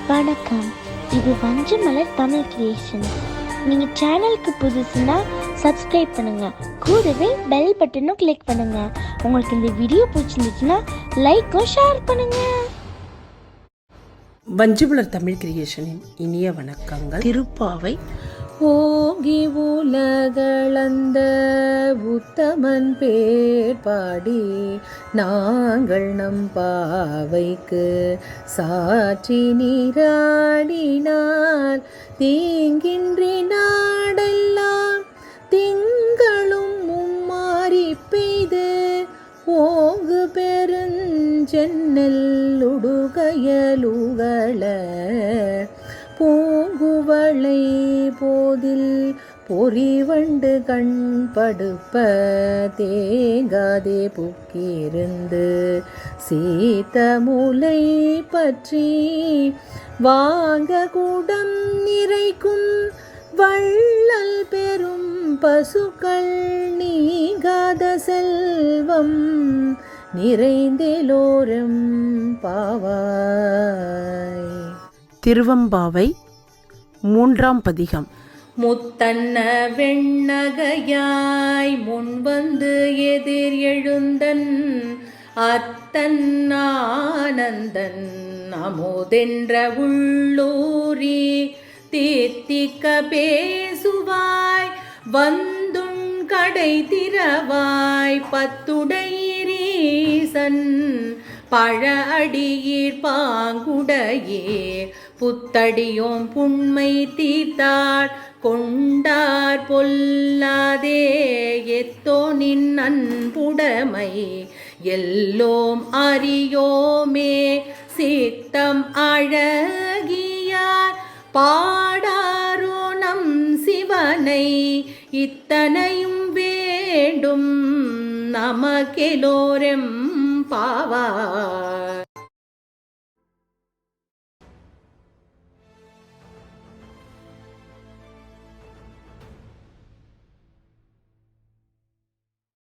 வணக்கம். இது வஞ்சமலர் தமிழ் கிரியேஷன். நீங்கள் சேனலுக்கு புதுசுன்னா சப்ஸ்கிரைப் பண்ணுங்க, கூடவே பெல் பட்டனும் கிளிக் பண்ணுங்க. உங்களுக்கு இந்த வீடியோ பிடிச்சிருந்துச்சுன்னா லைக்கும் ஷேர் பண்ணுங்க. வஞ்சமலர் தமிழ் கிரியேஷனின் இனிய வணக்கங்கள். திருப்பாவை. ஓங்கி உலகளந்த உத்தமன் பேர் பாடி நாங்கள் நம் பாவைக்கு சாற்றி நீராடினார். தீங்கின்றி நாடெல்லாம் திங்களும் மும்மாறி பெய்து ஓங்கு பெருஞ்சென்னல் உடுகையலுகள பூங்குவளை போதில் பொறிவண்டு கண் படுப்ப தேங்காதே புக்கிருந்து சீத்த முலை பற்றி வாங்க கூடம் நிறைக்கும் வள்ளல் பெரும் பசுக்கள் நீங்காத செல்வம் நிறைந்தேலோரம் பாவாய். திருவம்பாவை 3ஆம் பதிகம். முத்தன்ன வெண்ணகையாய் முன்வந்து எதிர் எழுந்தன் அத்தன் ஆனந்தன் அமுதென்ற உள்ளூரி தீர்த்திக்க பேசுவாய் வந்துண் கடை திறவாய் பத்துடையீசன் பழ அடியீர் பாங்குடையே புத்தடியோம் புண்மை தீர்த்தார் கொண்டார் பொல்லாதே எத்தோனின் அன்புடைமை எல்லோம் அறியோமே சித்தம் அழகியார் பாடாரோ நம் சிவனை இத்தனையும் வேண்டும் நமக்கெலோரெம் பாவாய்.